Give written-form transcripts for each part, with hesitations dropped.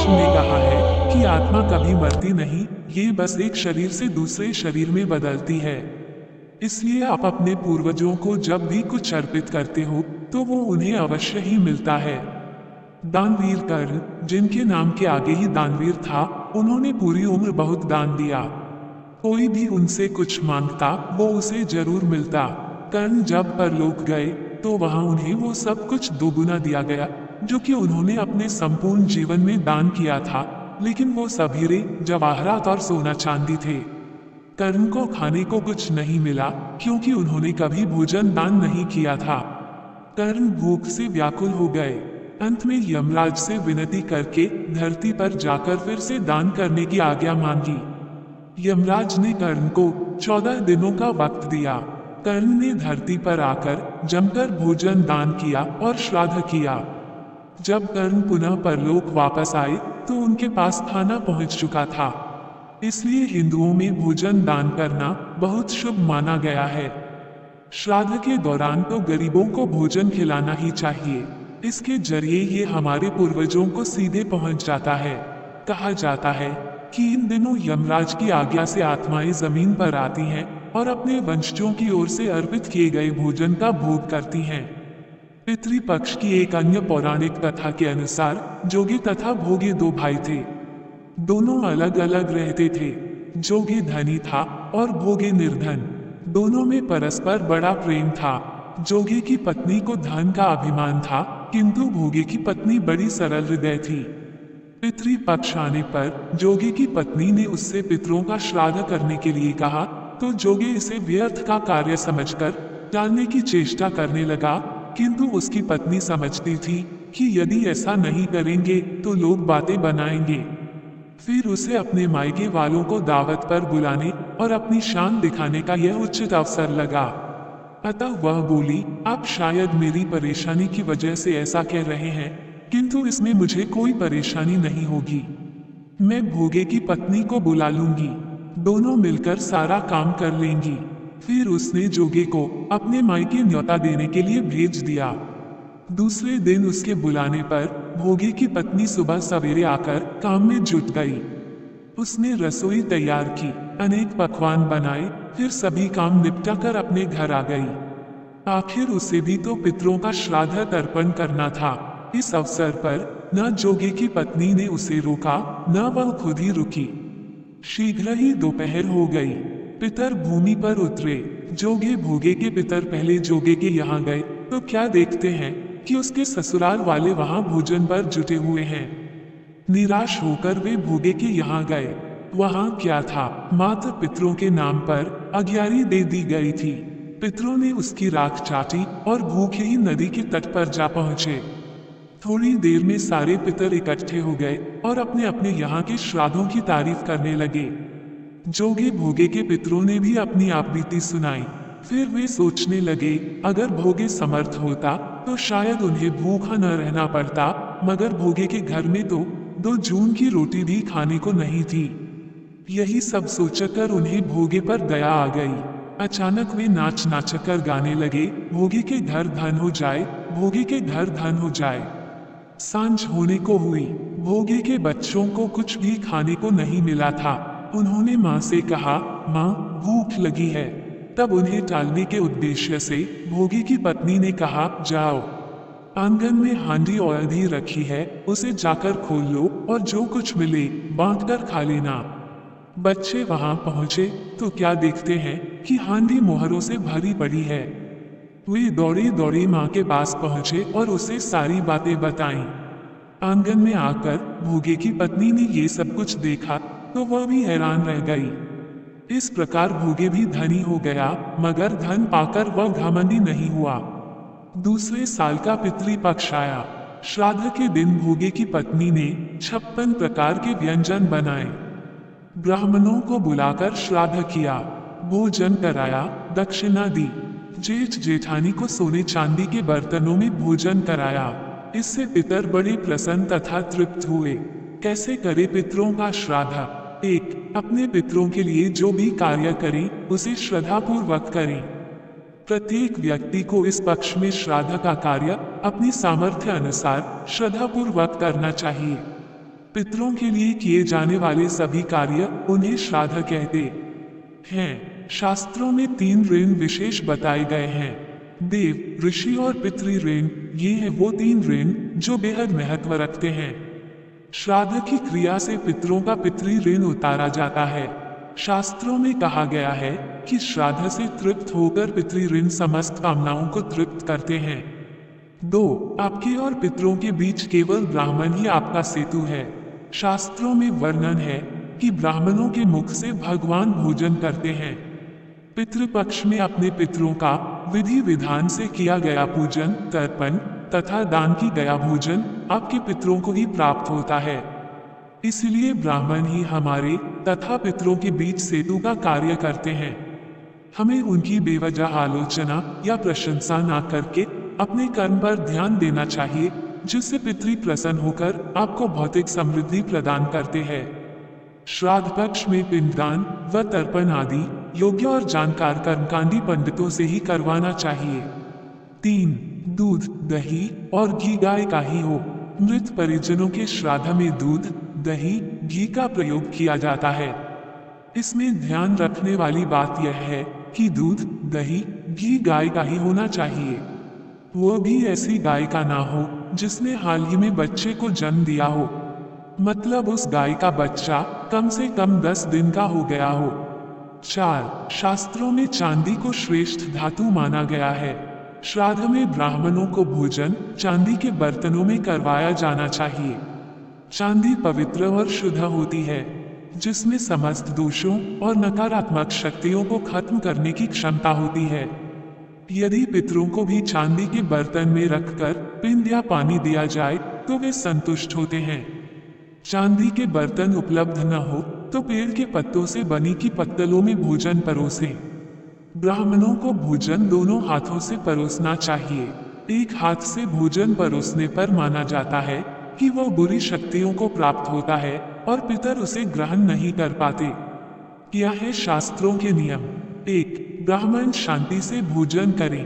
महर्षि ने कहा है कि आत्मा कभी मरती नहीं, ये बस एक शरीर से दूसरे शरीर में बदलती है। इसलिए आप अपने पूर्वजों को जब भी कुछ अर्पित करते हो तो वो उन्हें अवश्य ही मिलता है। दानवीर कर्ण, जिनके नाम के आगे ही दानवीर था, उन्होंने पूरी उम्र बहुत दान दिया। कोई भी उनसे कुछ मांगता वो उसे जरूर मिलता। कर्ण जब परलोक गए तो वहां उन्हें वो सब कुछ दोगुना दिया गया जो कि उन्होंने अपने संपूर्ण जीवन में दान किया था, लेकिन वो सब हीरे, जवाहरात और सोना चांदी थे। कर्ण को खाने को कुछ नहीं मिला क्योंकि उन्होंने कभी भोजन दान नहीं किया था। कर्ण भूख से व्याकुल हो गए। अंत में यमराज से विनती करके धरती पर जाकर फिर से दान करने की आज्ञा मांगी। यमराज ने कर्ण को 14 दिनों का वक्त दिया। कर्ण ने धरती पर आकर जमकर भोजन दान किया और श्राद्ध किया। जब कर्ण पुनः परलोक वापस आए तो उनके पास खाना पहुंच चुका था। इसलिए हिंदुओं में भोजन दान करना बहुत शुभ माना गया है। श्राद्ध के दौरान तो गरीबों को भोजन खिलाना ही चाहिए। इसके जरिए ये हमारे पूर्वजों को सीधे पहुंच जाता है। कहा जाता है कि इन दिनों यमराज की आज्ञा से आत्माएं जमीन पर आती हैं और अपने वंशजों की ओर से अर्पित किए गए भोजन का भोग करती हैं। पितृपक्ष की एक अन्य पौराणिक कथा के अनुसार जोगी तथा भोगी दो भाई थे। दोनों अलग अलग रहते थे। जोगी धनी था और भोगी निर्धन। दोनों में परस्पर बड़ा प्रेम था। जोगी की पत्नी को धन का अभिमान था, किंतु भोगी की पत्नी बड़ी सरल हृदय थी। पितृपक्ष आने पर जोगी की पत्नी ने उससे पितरों का श्राद्ध करने के लिए कहा तो जोगी इसे व्यर्थ का कार्य समझकर टालने की चेष्टा करने लगा, किंतु उसकी पत्नी समझती थी कि यदि ऐसा नहीं करेंगे तो लोग बातें बनाएंगे। फिर उसे अपने मायके वालों को दावत पर बुलाने और अपनी शान दिखाने का यह उचित अवसर लगा। अतः वह बोली, आप शायद मेरी परेशानी की वजह से ऐसा कह रहे हैं, किंतु इसमें मुझे कोई परेशानी नहीं होगी। मैं भोगे की पत्नी को बुला लूंगी, दोनों मिलकर सारा काम कर लेंगी। फिर उसने जोगे को अपने मायके न्योता देने के लिए भेज दिया। दूसरे दिन उसके बुलाने पर भोगी की पत्नी सुबह सवेरे आकर काम में जुट गई। उसने रसोई तैयार की, अनेक पकवान बनाए, फिर सभी काम निपटा कर अपने घर आ गई। आखिर उसे भी तो पितरों का श्राद्ध तर्पण करना था। इस अवसर पर न जोगी की पत्नी ने उसे रोका, न वह खुद ही रुकी। शीघ्र ही दोपहर हो गई। पितर भूमि पर उतरे। जोगे भोगे के पितर पहले जोगे के यहाँ गए तो क्या देखते हैं कि उसके ससुराल वाले वहां भोजन पर जुटे हुए हैं। निराश होकर वे भोगे के यहाँ गए। वहां क्या था, मात्र पितरों के नाम पर अग्यारी दे दी गई थी। पितरों ने उसकी राख चाटी और भूखे ही नदी के तट पर जा पहुंचे। थोड़ी देर में सारे पितर इकट्ठे हो गए और अपने अपने यहाँ के श्राद्धों की तारीफ करने लगे। जोगे भोगे के पितरों ने भी अपनी आपबीती सुनाई। फिर वे सोचने लगे, अगर भोगे समर्थ होता तो शायद उन्हें भूखा न रहना पड़ता, मगर भोगे के घर में तो 2 जून की रोटी भी खाने को नहीं थी। यही सब सोचकर उन्हें भोगे पर दया आ गई। अचानक वे नाच नाचकर गाने लगे, भोगे के घर धन हो जाए, भोगे के घर धन हो जाए। सांझ होने को हुई। भोगे के बच्चों को कुछ भी खाने को नहीं मिला था। उन्होंने माँ से कहा, माँ भूख लगी है। तब उन्हें टालने के उद्देश्य से भोगी की पत्नी ने कहा, जाओ, आंगन में हांडी औधी रखी है, उसे जाकर खोल लो और जो कुछ मिले बांटकर खा लेना। बच्चे वहां पहुंचे तो क्या देखते हैं कि हांडी मोहरों से भरी पड़ी है। वे दौड़े दौड़े माँ के पास पहुंचे और उसे सारी बातें बताईं। आंगन में आकर भोगे की पत्नी ने ये सब कुछ देखा तो वह भी हैरान रह गई। इस प्रकार भोगे भी धनी हो गया, मगर धन पाकर वह घमंडी नहीं हुआ। दूसरे साल का पितृपक्ष आया। श्राद्ध के दिन भोगे की पत्नी ने 56 प्रकार के व्यंजन बनाए। ब्राह्मणों को बुलाकर श्राद्ध किया, भोजन कराया, दक्षिणा दी। जेठ जेठानी को सोने चांदी के बर्तनों में भोजन कराया। इससे पितर बड़े प्रसन्न तथा तृप्त हुए। कैसे करे पितरों का श्राद्ध? 1. अपने पितरों के लिए जो भी कार्य करें उसे श्रद्धापूर्वक करें। प्रत्येक व्यक्ति को इस पक्ष में श्राद्ध का कार्य अपनी सामर्थ्य अनुसार श्रद्धापूर्वक करना चाहिए। पितरों के लिए किए जाने वाले सभी कार्य उन्हें श्राद्ध कहते हैं। शास्त्रों में 3 ऋण विशेष बताए गए हैं, देव, ऋषि और पितृ ऋण। ये हैं वो 3 ऋण जो बेहद महत्व रखते हैं। श्राद्ध की क्रिया से पितरों का पितृ ऋण उतारा जाता है। शास्त्रों में कहा गया है कि श्राद्ध से तृप्त होकर पितृ ऋण समस्त कामनाओं को तृप्त करते हैं। 2. आपके और पितरों के बीच केवल ब्राह्मण ही आपका सेतु है। शास्त्रों में वर्णन है कि ब्राह्मणों के मुख से भगवान भोजन करते हैं। पितृपक्ष में अपने पितरों का विधि विधान से किया गया पूजन, तर्पण तथा दान की गया भोजन आपके पितरों को ही प्राप्त होता है। इसलिए ब्राह्मण ही हमारे तथा पितरों के बीच सेतु का कार्य करते हैं। हमें उनकी बेवजह आलोचना या प्रशंसा ना करके अपने कर्म पर ध्यान देना चाहिए, जिससे पितृ प्रसन्न होकर आपको भौतिक समृद्धि प्रदान करते हैं। श्राद्ध पक्ष में पिंडदान व तर्पण आदि योग्य और जानकार कर्मकांडी पंडितों से ही करवाना चाहिए। 3. दूध, दही और घी गाय का ही हो। मृत परिजनों के श्राद्ध में दूध, दही, घी का प्रयोग किया जाता है। इसमें ध्यान रखने वाली बात यह है कि दूध, दही, घी गाय का ही होना चाहिए। वो भी ऐसी गाय का ना हो जिसने हाल ही में बच्चे को जन्म दिया हो, मतलब उस गाय का बच्चा कम से कम 10 दिन का हो गया हो। 4. शास्त्रों में चांदी को श्रेष्ठ धातु माना गया है। श्राद्ध में ब्राह्मणों को भोजन चांदी के बर्तनों में करवाया जाना चाहिए। चांदी पवित्र और शुद्ध होती है, जिसमें समस्त दोषों और नकारात्मक शक्तियों को खत्म करने की क्षमता होती है। यदि पितरों को भी चांदी के बर्तन में रखकर पिंड या पानी दिया जाए तो वे संतुष्ट होते हैं। चांदी के बर्तन उपलब्ध न हो तो पेड़ के पत्तों से बनी की पत्तलों में भोजन परोसें। ब्राह्मणों को भोजन दोनों हाथों से परोसना चाहिए। एक हाथ से भोजन परोसने पर माना जाता है कि वह बुरी शक्तियों को प्राप्त होता है और पितर उसे ग्रहण नहीं कर पाते। क्या है शास्त्रों के नियम? 1. ब्राह्मण शांति से भोजन करें।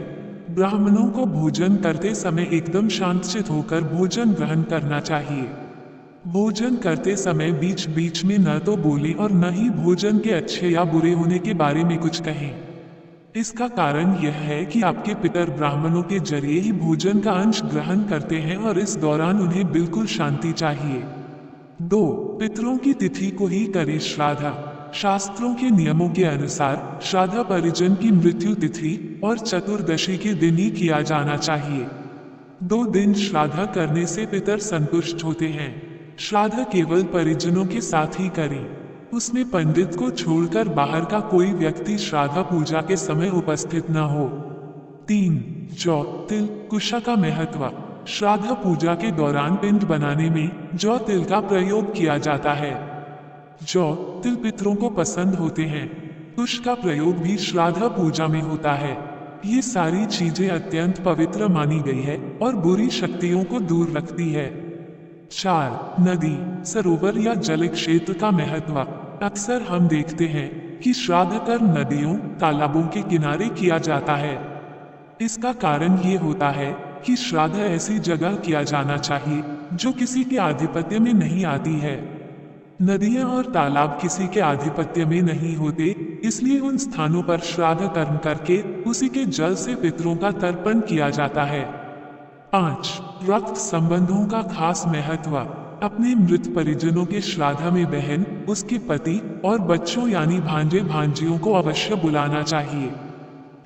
ब्राह्मणों को भोजन करते समय एकदम शांतचित होकर भोजन ग्रहण करना चाहिए। भोजन करते समय बीच बीच में न तो बोले और न ही भोजन के अच्छे या बुरे होने के बारे में कुछ कहें। इसका कारण यह है कि आपके पितर ब्राह्मणों के जरिए ही भोजन का अंश ग्रहण करते हैं और इस दौरान उन्हें बिल्कुल शांति चाहिए। 2. पितरों की तिथि को ही करें श्राद्ध। शास्त्रों के नियमों के अनुसार श्राद्ध परिजन की मृत्यु तिथि और चतुर्दशी के दिन ही किया जाना चाहिए। 2 दिन श्राद्ध करने से पितर संतुष्ट होते हैं। श्राद्ध केवल परिजनों के साथ ही करें। उसमें पंडित को छोड़कर बाहर का कोई व्यक्ति श्राद्ध पूजा के समय उपस्थित न हो। 3. जौ, तिल, कुशा का महत्व। श्राद्ध पूजा के दौरान पिंड बनाने में जौ तिल का प्रयोग किया जाता है। जौ तिल पितरों को पसंद होते हैं। कुश का प्रयोग भी श्राद्ध पूजा में होता है। ये सारी चीजें अत्यंत पवित्र मानी गई है और बुरी शक्तियों को दूर रखती है। 4. नदी, सरोवर या जल क्षेत्र का महत्व। अक्सर हम देखते हैं कि श्राद्ध कर्म नदियों, तालाबों के किनारे किया जाता है। इसका कारण ये होता है कि श्राद्ध ऐसी जगह किया जाना चाहिए जो किसी के आधिपत्य में नहीं आती है। नदियां और तालाब किसी के आधिपत्य में नहीं होते, इसलिए उन स्थानों पर श्राद्ध कर्म करके उसी के जल से पितरों का तर्पण किया जाता है। 5. रक्त संबंधों का खास महत्व। अपने मृत परिजनों के श्राद्ध में बहन, उसके पति और बच्चों यानी भांजे भांजियों को अवश्य बुलाना चाहिए।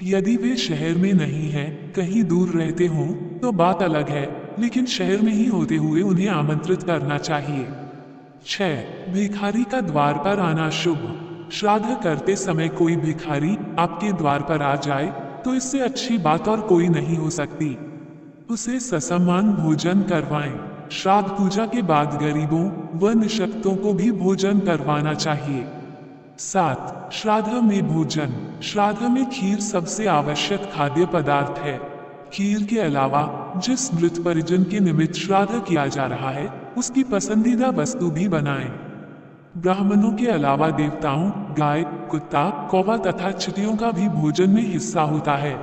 यदि वे शहर में नहीं हैं, कहीं दूर रहते हों तो बात अलग है, लेकिन शहर में ही होते हुए उन्हें आमंत्रित करना चाहिए। 6. भिखारी का द्वार पर आना शुभ। श्राद्ध करते समय कोई भिखारी आपके द्वार पर आ जाए तो इससे अच्छी बात और कोई नहीं हो सकती। उसे ससम्मान भोजन करवाएं। श्राद्ध पूजा के बाद गरीबों व निशक्तों को भी भोजन करवाना चाहिए। 7. श्राद्ध में भोजन। श्राद्ध में खीर सबसे आवश्यक खाद्य पदार्थ है। खीर के अलावा जिस मृत परिजन के निमित्त श्राद्ध किया जा रहा है उसकी पसंदीदा वस्तु भी बनाएं। ब्राह्मणों के अलावा देवताओं, गाय, कुत्ता, कौवा तथा चिड़ियों का भी भोजन में हिस्सा होता है।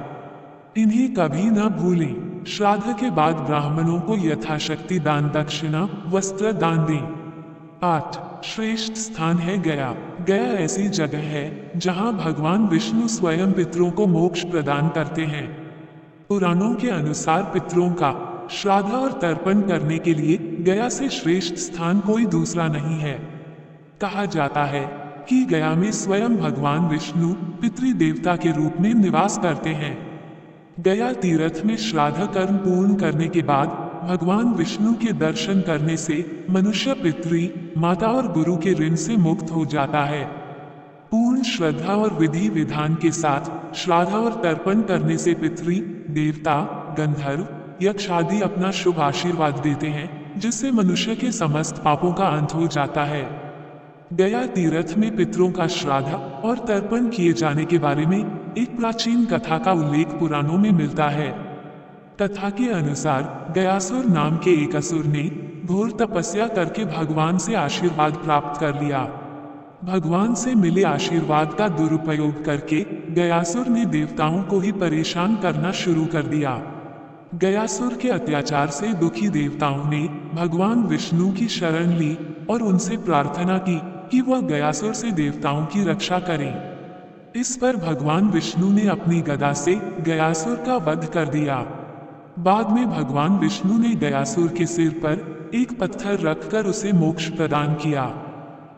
इन्हें कभी न भूलें। श्राद्ध के बाद ब्राह्मणों को यथाशक्ति दान दक्षिणा, वस्त्र दान दें। 8 श्रेष्ठ स्थान है गया। गया ऐसी जगह है जहां भगवान विष्णु स्वयं पितरों को मोक्ष प्रदान करते हैं। पुराणों के अनुसार पितरों का श्राद्ध और तर्पण करने के लिए गया से श्रेष्ठ स्थान कोई दूसरा नहीं है। कहा जाता है कि गया में स्वयं भगवान विष्णु पितृ देवता के रूप में निवास करते हैं। गया तीर्थ में श्राद्ध कर्म पूर्ण करने के बाद भगवान विष्णु के दर्शन करने से मनुष्य पितृ माता और गुरु के ऋण से मुक्त हो जाता है। पूर्ण श्रद्धा और विधि विधान के साथ श्राद्ध और तर्पण करने से पितृ देवता गंधर्व यक्ष आदि अपना शुभ आशीर्वाद देते हैं, जिससे मनुष्य के समस्त पापों का अंत हो जाता है। गया तीर्थ में पितरों का श्राद्ध और तर्पण किए जाने के बारे में एक प्राचीन कथा का उल्लेख पुराणों में मिलता है। कथा के अनुसार गयासुर नाम के एक असुर ने घोर तपस्या करके भगवान से आशीर्वाद प्राप्त कर लिया। भगवान से मिले आशीर्वाद का दुरुपयोग करके गयासुर ने देवताओं को ही परेशान करना शुरू कर दिया। गयासुर के अत्याचार से दुखी देवताओं ने भगवान विष्णु की शरण ली और उनसे प्रार्थना की कि वह गयासुर से देवताओं की रक्षा करें। इस पर भगवान विष्णु ने अपनी गदा से गयासुर का वध कर दिया। बाद में भगवान विष्णु ने गयासुर के सिर पर एक पत्थर रखकर उसे मोक्ष प्रदान किया।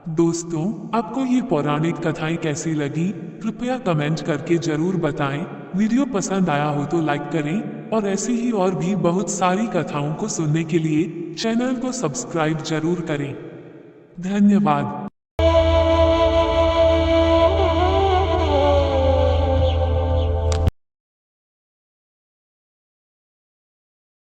दोस्तों, आपको ये पौराणिक कथाएं कैसी लगी कृपया कमेंट करके जरूर बताएं। वीडियो पसंद आया हो तो लाइक करें और ऐसी ही और भी बहुत सारी कथाओं को सुनने के लिए चैनल को सब्सक्राइब जरूर करें। धन्यवाद।